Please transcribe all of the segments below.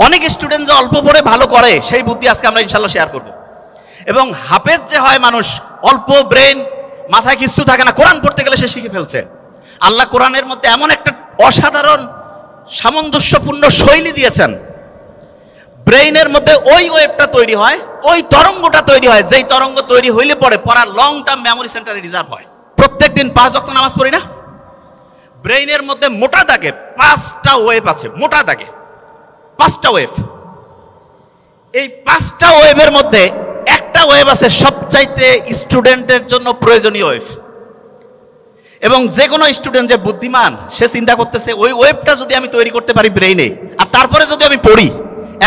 অনেক স্টুডেন্ট যে অল্প পড়ে ভালো করে সেই বুদ্ধি আজকে আমরা ইনশাল্লাহ শেয়ার করব। এবং হাফেজ যে হয় মানুষ, অল্প ব্রেন, মাথায় কিছু থাকে না, কোরআন পড়তে গেলে সে শিখে ফেলছে। আল্লাহ কোরআনের মধ্যে এমন একটা অসাধারণ সামঞ্জস্যপূর্ণ শৈলী দিয়েছেন, ব্রেইনের মধ্যে ওই ওয়েভটা তৈরি হয়, ওই তরঙ্গটা তৈরি হয়, যেই তরঙ্গ তৈরি হইলে পরে পড়ার লং টার্ম মেমোরি সেন্টারে রিজার্ভ হয়। প্রত্যেক দিন 5 ওয়াক্ত নামাজ পড়ি না, ব্রেইনের মধ্যে মোটা দাগে 5টা ওয়েভ আছে, মোটা দাগে 5টা ওয়েভ। এই 5টা ওয়েভের মধ্যে একটা ওয়েভ আছে সবচাইতে স্টুডেন্টদের জন্য প্রয়োজনীয় ওয়েভ। এবং যে কোনো স্টুডেন্ট যে বুদ্ধিমান সে চিন্তা করতেছে ওই ওয়েভটা যদি আমি তৈরি করতে পারি ব্রেইনে, আর তারপরে যদি আমি পড়ি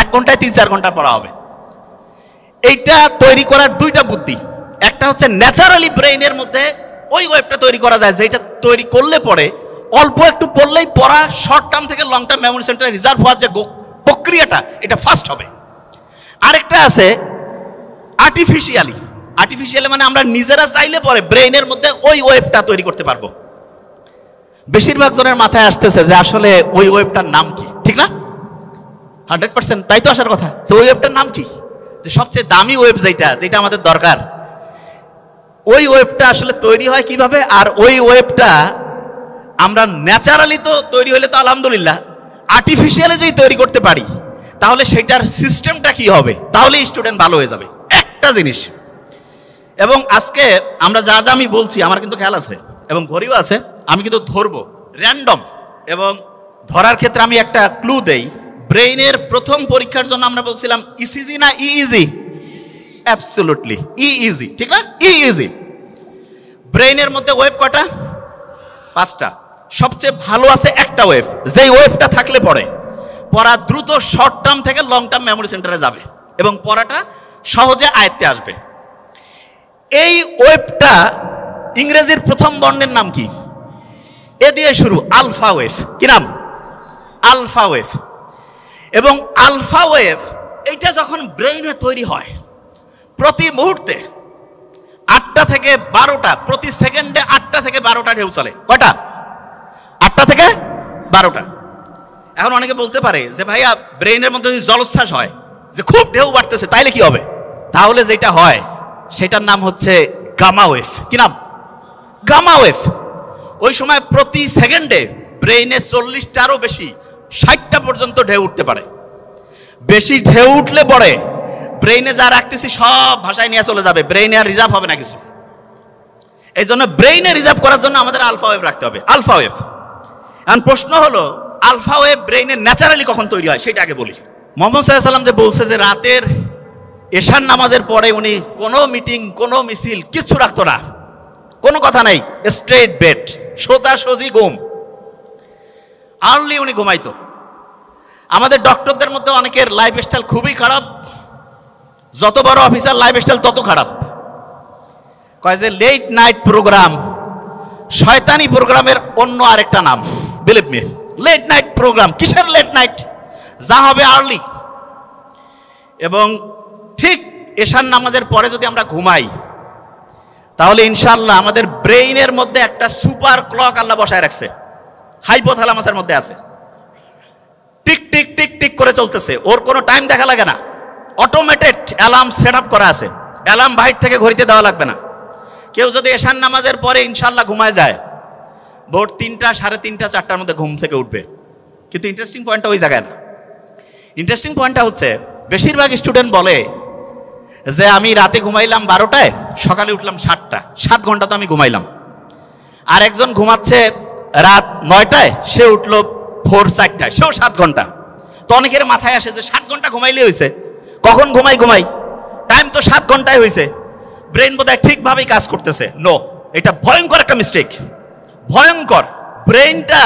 1 ঘন্টায় 3-4 ঘন্টা পড়া হবে। এইটা তৈরি করার 2টা বুদ্ধি। একটা হচ্ছে ন্যাচারালি ব্রেইনের মধ্যে ওই ওয়েভটা তৈরি করা যায়, যেটা তৈরি করলে পরে অল্প একটু পড়লেই পড়া শর্ট টার্ম থেকে লং টার্ম মেমোরি সেন্টারে রিজার্ভ হওয়ার যে প্রক্রিয়াটা, এটা ফাস্ট হবে। আরেকটা আছে আর্টিফিশিয়ালি মানে আমরা নিজেরা চাইলে পরে ব্রেইনের মধ্যে ওই ওয়েভটা তৈরি করতে পারবো। বেশিরভাগ জনের মাথায় আসতেছে যে আসলে ওই ওয়েভটার নাম কি, ঠিক না? 100% তাই তো আসার কথা, যে ওই ওয়েভটার নাম কি, যে সবচেয়ে দামি ওয়েভ যেটা আমাদের দরকার, ওই ওয়েভটা আসলে তৈরি হয় কিভাবে? আর ওই ওয়েভটা আমরা ন্যাচারালি তো তৈরি হলে তো আলহামদুলিল্লাহ, আর্টিফিশিয়ালি যদি তৈরি করতে পারি তাহলে সেটার সিস্টেমটা কি হবে, তাহলে স্টুডেন্ট ভালো হয়ে যাবে। একটা জিনিস, এবং আজকে আমরা যা যা আমি বলছি আমার কিন্তু খেয়াল আছে এবং ঘড়িও আছে, আমি কিন্তু ধরবো র্যান্ডম। এবং ধরার ক্ষেত্রে আমি একটা ক্লু দেই। ব্রেইনের প্রথম পরীক্ষার জন্য আমরা বলছিলাম ইসিজি না ইইজি? অ্যাবসলিউটলি ইইজি, ঠিক না? ইইজি। ব্রেইনের মধ্যে ওয়েভ কটা? 5টা। সবচেয়ে ভালো আছে একটা ওয়েভ, যেই ওয়েভটা থাকলে পড়ে পড়া দ্রুত শর্ট টার্ম থেকে লং টার্ম মেমোরি সেন্টারে যাবে এবং পড়াটা সহজে আয়ত্তে আসবে। এই ওয়েভটা ইংরেজির প্রথম বর্ণের নাম কি? এ দিয়ে শুরু, আলফা ওয়েভ। কি নাম? Alpha wave. এবং আলফা ওয়েভ এইটা যখন ব্রেইনে তৈরি হয়, প্রতি মুহূর্তে 8টা থেকে 12টা, প্রতি সেকেন্ডে 8টা থেকে 12টা ঢেউ চলে। কয়টা? 8টা থেকে 12টা। এখন অনেকে বলতে পারে যে ভাইয়া ব্রেইনের মধ্যে যদি জলোচ্ছ্বাস হয়, যে খুব ঢেউ বাড়তেছে, তাইলে কি হবে? তাহলে যেটা হয় সেটার নাম হচ্ছে গামা ওয়েভ। কি নাম? Gamma wave. ওই সময় প্রতি সেকেন্ডে ব্রেইনে 40টারও বেশি, 60টা পর্যন্ত ঢেউ উঠতে পারে। বেশি ঢেউ উঠলে পরে ব্রেইনে যা রাখতেছি সব ভাষায় নিয়ে চলে যাবে, ব্রেইনে আর রিজার্ভ হবে না কিছু। এই জন্য ব্রেইনে রিজার্ভ করার জন্য আমাদের আলফা ওয়েভ রাখতে হবে, আলফা ওয়েভ। এখন প্রশ্ন হলো আলফা ওয়েভ ব্রেইনে ন্যাচারালি কখন তৈরি হয় সেটা আগে বলি। মুহাম্মদ সাল্লাল্লাহু আলাইহি ওয়াসাল্লাম যে বলছে যে রাতের এশার নামাজের পরে উনি কোনো মিটিং, কোনো মিছিল কিচ্ছু রাখতো না, কোনো কথা নাই, স্ট্রেট বেড, সোজাসুজি ঘুম, আর্লি উনি ঘুমাইতো। আমাদের ডক্টরদের মধ্যে অনেকের লাইফস্টাইল খুবই খারাপ, যত বড় অফিসার লাইফস্টাইল তত খারাপ। কয় যে লেট নাইট প্রোগ্রাম, শয়তানি প্রোগ্রামের অন্য আরেকটা নাম, believe me. Late night program, কিসের লেট নাইট? যা হবে আর্লি। এবং ঠিক এশার নামাজের পরে যদি আমরা ঘুমাই তাহলে ইনশাআল্লাহ আমাদের ব্রেইনের মধ্যে একটা সুপার ক্লক আল্লাহ বসায় রাখছে, হাইপোথ্যালামাসের মধ্যে আছে, টিক টিক টিক টিক করে চলতেছে, ওর কোনো টাইম দেখা লাগে না, অটোমেটেড অ্যালার্ম সেট আপ করা আছে, অ্যালার্ম বাইরে থেকে ঘড়িতে দেওয়া লাগবে না। কেউ যদি এশার নামাজের পরে ইনশাআল্লাহ ঘুমায় যায়, ভোর 3টা, 3:30, 4টার মধ্যে ঘুম থেকে উঠবে। কিন্তু ইন্টারেস্টিং পয়েন্টটা ওই জায়গায় না। ইন্টারেস্টিং পয়েন্টটা হচ্ছে বেশিরভাগ স্টুডেন্ট বলে যে আমি রাতে ঘুমাইলাম 12টায়, সকালে উঠলাম 7টা, 7 ঘন্টা তো আমি ঘুমাইলাম। আর একজন ঘুমাচ্ছে রাত 9টায়, সে উঠলো ভোর 4টায়, সেও 7 ঘন্টা। তো অনেকের মাথায় আসে যে 7 ঘন্টা ঘুমাইলে হয়েছে, কখন ঘুমাই টাইম তো 7 ঘন্টায় হয়েছে, ব্রেন বোধহয় ঠিকভাবেই কাজ করতেছে। নো, এটা ভয়ঙ্কর একটা মিস্টেক, ভয়ঙ্কর। ব্রেনটা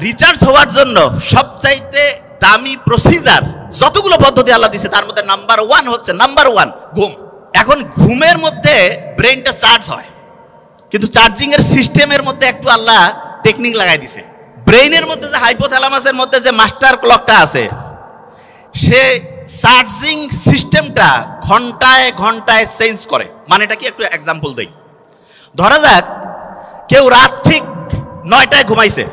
রিচার্জ হওয়ার জন্য সবচাইতে দামি প্রসিজার যতগুলো পদ্ধতি আল্লাহ দিয়েছে তার মধ্যে নাম্বার 1 হচ্ছে ঘুম। এখন ঘুমের মধ্যে ব্রেনটা চার্জ হয়, কিন্তু চার্জিং এর সিস্টেমের মধ্যে একটু আল্লাহ টেকনিক লাগাই দিছে। ব্রেইনের মধ্যে যে হাইপোথ্যালামাসের মধ্যে যে মাস্টার ক্লকটা আছে, সে চার্জিং সিস্টেমটা ঘন্টায় ঘন্টায় চেঞ্জ করে। মানে এটা কি একটু এক্সাম্পল দেই। ধরা যাক কেউ রাত ঠিক 9টায় ঘুমাইছে,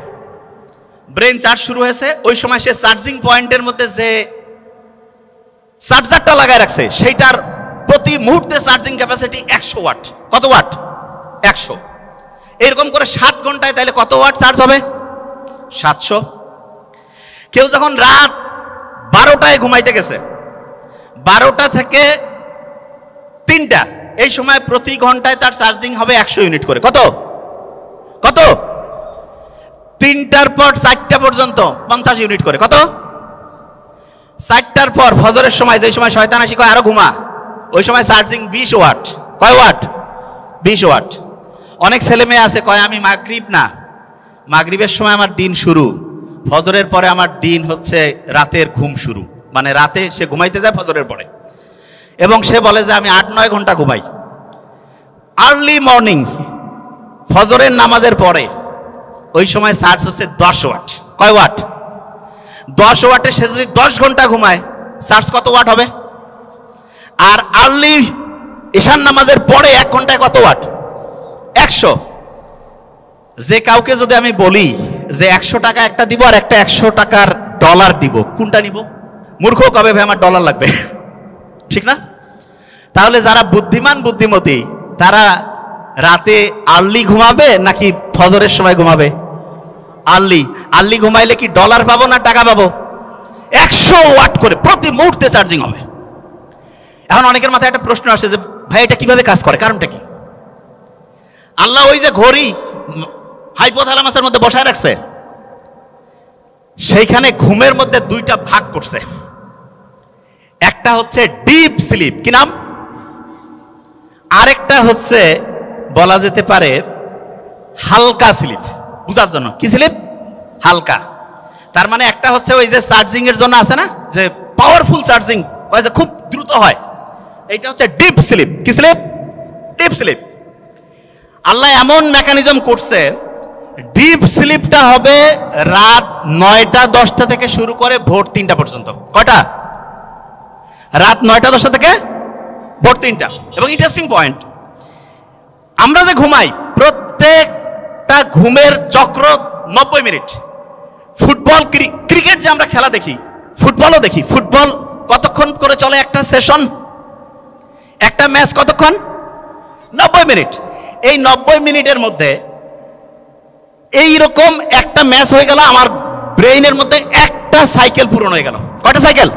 ব্রেন চার্জ শুরু হয়েছে, ওই সময় সে চার্জিং পয়েন্টের মধ্যে যে চার্জারটা লাগায় রাখছে, সেইটার প্রতি মুহূর্তে চার্জিং ক্যাপাসিটি 100 ওয়াট। কত ওয়াট? 100। এরকম করে 7 ঘন্টায় তাহলে কত ওয়াট চার্জ হবে? 700। কেউ যখন রাত 12টায় ঘুমাইতে গেছে, 12টা থেকে 3টা, এই সময় প্রতি ঘন্টায় তার চার্জিং হবে 100 ইউনিট করে। কত কত? 3টার পর 4টা পর্যন্ত 50 ইউনিট করে। কত? 4টার পর ফজরের সময়, যে সময় শয়তান আসি কয় আরো ঘুমা, ওই সময় চার্জিং 20 ওয়াট। কয় ওয়াট? 20 ওয়াট। অনেক ছেলে মেয়ে আছে কয় আমি মাগরিব না, মাগরিবের সময় আমার দিন শুরু, ফজরের পরে আমার দিন হচ্ছে রাতের ঘুম শুরু, মানে রাতে সে ঘুমাইতে যায় ফজরের পরে, এবং সে বলে যে আমি 8-9 ঘন্টা ঘুমাই। আর্লি মর্নিং ফজরের নামাজের পরে ওই সময় চার্জ হচ্ছে 10 ওয়াট। কয় ওয়াট? 10 ওয়াটে সে যদি 10 ঘন্টা ঘুমায়, চার্জ কত ওয়াট হবে? আর আর্লি ঈশান নামাজের পরে 1 ঘন্টায় কত ওয়াট? 100। যে কাউকে যদি আমি বলি যে 100 টাকা একটা দিব আর একটা 100 টাকার ডলার দিব, কোনটা নিব? মূর্খ কবে ভাই আমার ডলার লাগবে, ঠিক না? তাহলে যারা বুদ্ধিমান বুদ্ধিমতী তারা রাতে আর্লি ঘুমাবে নাকি ফজরের সময় ঘুমাবে? আর্লি। আর্লি ঘুমাইলে কি ডলার পাবো না টাকা পাবো? 100 ওয়াট করে প্রতি মুহূর্তে চার্জিং হবে। এখন অনেকের মাথায় একটা প্রশ্ন আসে যে ভাই এটা কিভাবে কাজ করে, কারণটা কি? আল্লাহ ওই যে ঘড়ি হাইপোথ্যালামাসের মধ্যে বসায় রাখছে, সেইখানে ঘুমের মধ্যে 2টা ভাগ করছে। একটা হচ্ছে ডিপ স্লিপ, কি নাম? আরেকটা হচ্ছে বলা যেতে পারে হালকা স্লিপ। বুঝার জন্য কি স্লিপ? হালকা। তার মানে একটা হচ্ছে ওই যে চার্জিং এর জন্য আছে না, যে পাওয়ারফুল চার্জিং খুব দ্রুত হয়, এইটা হচ্ছে ডিপ স্লিপ। কি স্লিপ? Deep sleep. আল্লাহ এমন মেকানিজম করছে, ডিপ স্লিপটা হবে রাত 9টা 10টা থেকে শুরু করে ভোর 3টা পর্যন্ত। কয়টা? রাত 9টা 10টা থেকে ভোর 3টা। এবং ইন্টারেস্টিং পয়েন্ট, আমরা যে ঘুমাই প্রত্যেকটা ঘুমের চক্র 90 মিনিট। ফুটবল ক্রিকেট যে আমরা খেলা দেখি, ফুটবলও দেখি, ফুটবল কতক্ষণ করে চলে একটা সেশন, একটা ম্যাচ কতক্ষণ? 90 মিনিট। এই 90 মিনিটের মধ্যে এইরকম একটা ম্যাচ হয়ে গেল, আমার ব্রেইনের মধ্যে একটা সাইকেল পূরণ হয়ে গেল। কয়টা সাইকেল?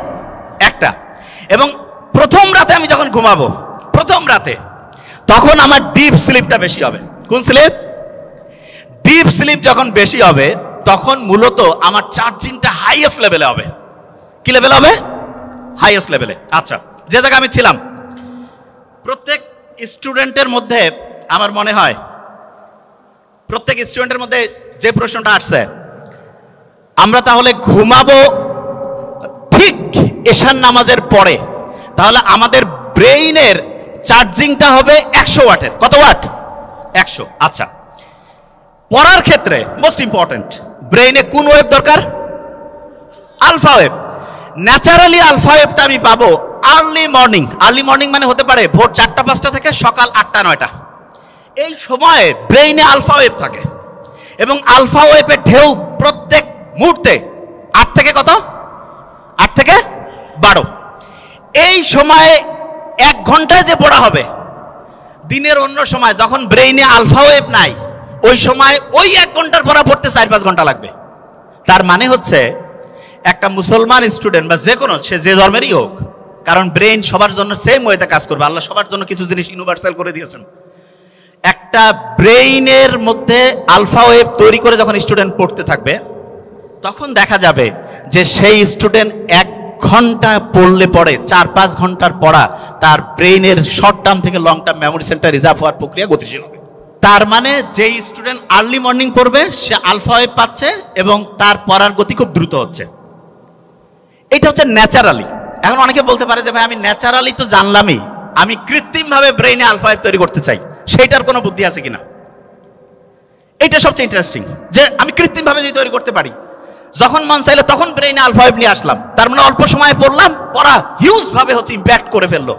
একটা। এবং প্রথম রাতে আমি যখন ঘুমাবো, প্রথম রাতে, তখন আমার ডিপ স্লিপটা বেশি হবে। কোন স্লিপ? ডিপ স্লিপ যখন বেশি হবে তখন মূলত আমার চার্জিংটা হাইয়েস্ট লেভেলে হবে। কি লেভেল হবে? হাইয়েস্ট লেভেলে। আচ্ছা, যে জায়গায় আমি ছিলাম, প্রত্যেক স্টুডেন্টের মধ্যে আমার মনে হয় প্রত্যেক স্টুডেন্টের মধ্যে যে প্রশ্নটা আসছে, আমরা তাহলে ঘুমাবো ঠিক ঈশান নামাজের পরে, তাহলে আমাদের ব্রেইনের চার্জিংটা হবে 100 ওয়াটের। কত ওয়াট? 100। আচ্ছা, পড়ার ক্ষেত্রে মোস্ট ইম্পর্টেন্ট, ব্রেইনে কোন ওয়েভ দরকার? Alpha wave. ন্যাচারালি আলফা ওয়েভটা আমি পাবো আর্লি মর্নিং। আর্লি মর্নিং মানে হতে পারে ভোর 4টা 5টা থেকে সকাল 8টা 9টা। এই সময়ে ব্রেইনে আলফা ওয়েভ থাকে, এবং আলফা ওয়েভের ঢেউ প্রত্যেক মুহূর্তে 8 থেকে কত? 8 থেকে 12। এই সময়ে 1 ঘন্টায় যে পড়া হবে, দিনের অন্য সময় যখন ব্রেইনে আলফা ওয়েভ নাই, ওই সময় ওই 1 ঘন্টার পড়া পড়তে 4-5 ঘন্টা লাগবে। তার মানে হচ্ছে একটা মুসলমান স্টুডেন্ট বা যে কোনো, সে যে ধর্মেরই হোক, কারণ ব্রেইন সবার জন্য সেম ওয়েতে কাজ করবে, আল্লাহ সবার জন্য কিছু জিনিস ইউনিভার্সাল করে দিয়েছেন। একটা ব্রেইনের মধ্যে আলফা ওয়েভ তৈরি করে যখন স্টুডেন্ট পড়তে থাকবে, তখন দেখা যাবে যে সেই স্টুডেন্ট 1 ঘন্টা পড়লে পড়ে 4-5 ঘন্টার পড়া তার ব্রেইনের শর্ট টার্ম থেকে long term memory centre reserve হওয়ার প্রক্রিয়া গতিশীল হবে। তার মানে যেই স্টুডেন্ট আর্লি মর্নিং পড়বে সে আলফা ওয়েভ পাচ্ছে এবং তার পড়ার গতি খুব দ্রুত হচ্ছে। এটা হচ্ছে ন্যাচারালি। এখন অনেকে বলতে পারে যে ভাই আমি ন্যাচারালি তো জানলামই, আমি কৃত্রিমভাবে ব্রেইনে আলফা ওয়েভ তৈরি করতে চাই, সেইটার কোনো বুদ্ধি আছে কিনা? এটা সবচেয়ে ইন্টারেস্টিং, যে আমি কৃত্রিমভাবে যদি তৈরি করতে পারি, যখন মন চাইলে তখন ব্রেইনে আলফা ওয়েভ নিয়ে আসলাম, তার মানে অল্প সময় পড়লাম, পড়া হিউজ ভাবে হচ্ছে ইম্প্যাক্ট করে ফেললো।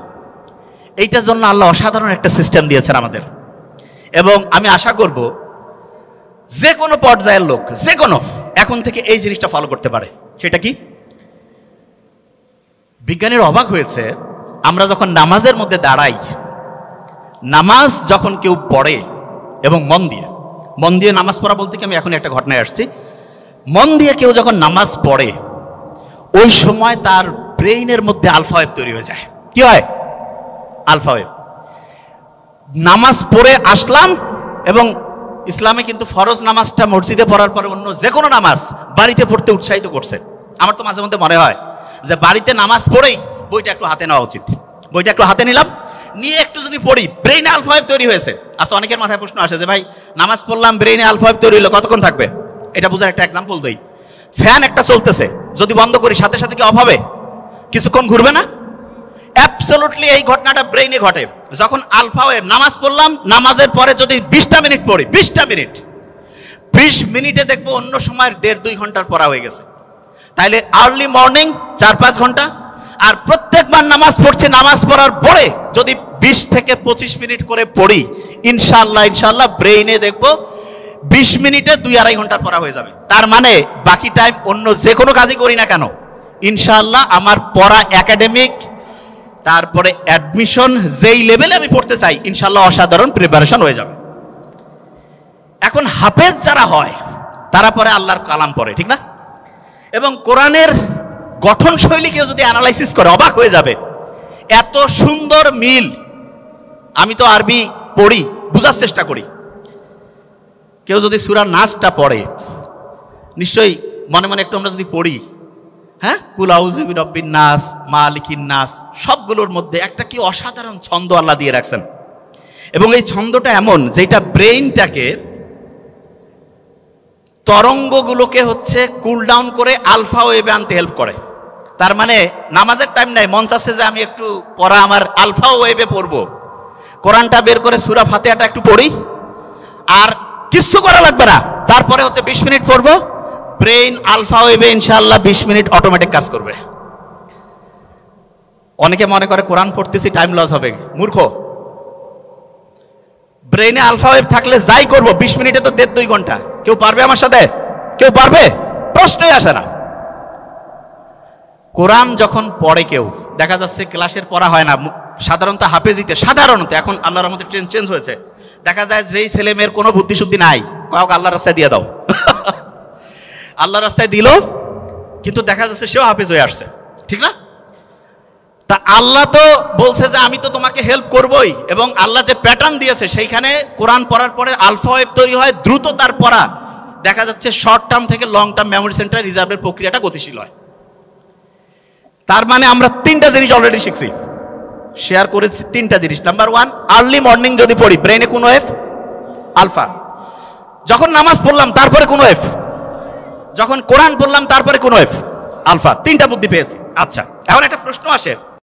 এইটার জন্য আল্লাহ অসাধারণ একটা সিস্টেম দিয়েছেন আমাদের, এবং আমি আশা করব যে কোনো পর্যায়ের লোক, যে কোনো, এখন থেকে এই জিনিসটা ফলো করতে পারে। সেটা কি? বিজ্ঞানীরা অবাক হয়েছে, আমরা যখন নামাজের মধ্যে দাঁড়াই, নামাজ যখন কেউ পড়ে এবং মন দিয়ে নামাজ পড়া বলতে কি আমি এখন একটা ঘটনায় আসছি, মন দিয়ে কেউ যখন নামাজ পড়ে ওই সময় তার ব্রেইনের মধ্যে আলফা ওয়েভ তৈরি হয়ে যায়। কি হয়? Alpha wave. নামাজ পড়ে আসলাম, এবং ইসলামে কিন্তু ফরজ নামাজটা মসজিদে পড়ার পরে অন্য যে কোনো নামাজ বাড়িতে পড়তে উৎসাহিত করছে। আমার তো মাঝে মধ্যে মনে হয় যে বাড়িতে নামাজ পড়েই বইটা একটু হাতে নেওয়া উচিত। বইটা একটু হাতে নিলাম, নিয়ে একটু যদি পড়ি, ব্রেইনে আলফা ওয়েভ তৈরি হয়েছে। আচ্ছা, অনেকের মাথায় প্রশ্ন আসে যে ভাই নামাজ পড়লাম, ব্রেইনে আলফা ওয়েভ তৈরি হলো, কতক্ষণ থাকবে? এটা বোঝার একটা এক্সাম্পল দেই। ফ্যান একটা চলতেছে, যদি বন্ধ করি সাথে সাথে কি অফ হবে? কিছুক্ষণ ঘুরবে না? অ্যাবসলিউটলি এই ঘটনাটা ব্রেইনে ঘটে। যখন আলফা ওয়েভ, নামাজ পড়লাম, নামাজের পরে যদি 20টা মিনিট পড়ি, 20 মিনিটে দেখবো অন্য সময়ের 1.5-2 ঘন্টার পড়া হয়ে গেছে। তাইলে আর্লি মর্নিং 4-5 ঘন্টা, আর প্রত্যেকবার নামাজ পড়ছে, নামাজ পড়ার পরে যদি 20 থেকে 25 মিনিট করে পড়ি, ইনশাআল্লাহ ব্রেইনে দেখবো 20 মিনিটে 2-2.5 ঘন্টার পড়া হয়ে যাবে। তার মানে বাকি টাইম অন্য যে কোনো কাজই করি না কেন, ইনশাআল্লাহ আমার পড়া একাডেমিক, তারপরে অ্যাডমিশন যেই লেভেলে আমি পড়তে চাই, ইনশাআল্লাহ অসাধারণ প্রিপারেশন হয়ে যাবে। এখন হাফেজ যারা হয় তারা পরে আল্লাহর কালাম পড়ে, ঠিক না? এবং কোরআনের গঠন শৈলী কেউ যদি অ্যানালাইসিস করে অবাক হয়ে যাবে, এত সুন্দর মিল। আমি তো আরবি পড়ি, বোঝার চেষ্টা করি। কেউ যদি সূরা নাসটা পড়ে, নিশ্চয়ই মনে মনে একটু আমরা যদি পড়ি, হ্যাঁ, কুল আউযু বিরাব্বিন নাস, মালিকিন নাস, সবগুলোর মধ্যে একটা কি অসাধারণ ছন্দ আল্লাহ দিয়ে রাখছেন। এবং এই ছন্দটা এমন যেটা ব্রেইনটাকে, তরঙ্গগুলোকে হচ্ছে কুল ডাউন করে আলফা ওয়েভে আনতে হেল্প করে। তার মানে নামাজের টাইম নাই, মন চাচ্ছে যে আমি একটু পড়া আমার আলফা ওয়েভে পড়বো, কোরআনটা বের করে সূরা ফাতিহাটা একটু পড়ি, আর কিচ্ছু করা লাগবে না, তারপরে হচ্ছে 20 মিনিট পড়বো, ব্রেইন আলফা ওয়েভে ইনশাআল্লাহ 20 মিনিট অটোমেটিক কাজ করবে। অনেকে মনে করে কোরআন পড়তেছি টাইম লস হবে, মূর্খ। ব্রেইনে আলফা ওয়েভ থাকলে যাই করবো 20 মিনিটে তো 1.5-2 ঘন্টা। কেউ পারবে আমার সাথে? কেউ পারবে? প্রশ্নই আসে না। কোরআন যখন পড়ে কেউ, দেখা যাচ্ছে ক্লাসের পড়া হয় না, সাধারণত হাফেজিতে, সাধারণত এখন আল্লাহর রহমতে ট্রেন্ড চেঞ্জ হয়েছে, দেখা যায় যেই ছেলে মেয়ের কোনো বুদ্ধি শুদ্ধি নাই, কয়েক আল্লাহর রাস্তায় দিয়ে দাও। আল্লাহর রাস্তায় দিল, কিন্তু দেখা যাচ্ছে সেও হাফেজ হয়ে আসছে, ঠিক না? তা আল্লাহ তো বলছে যে আমি তো তোমাকে হেল্প করবই, এবং আল্লাহ যে প্যাটার্ন দিয়েছে সেইখানে কোরআন পড়ার পরে আলফা ওয়েভ তৈরি হয়, দ্রুত তার পড়া, দেখা যাচ্ছে শর্ট টার্ম থেকে লং টার্ম মেমোরি সেন্টার রিজার্ভের প্রক্রিয়াটা গতিশীল হয়। তার মানে আমরা 3টা জিনিস অলরেডি শিখছি, শেয়ার করেছি 3টা জিনিস। নাম্বার 1, আর্লি মর্নিং যদি পড়ি, ব্রেনে কোন ওয়েভ? আলফা। যখন নামাজ পড়লাম তারপরে কোন ওয়েভ? যখন কোরআন পড়লাম তারপরে কোন ওয়েভ? আলফা। 3টা বুদ্ধি পেয়েছি। আচ্ছা, এখন একটা প্রশ্ন আসে,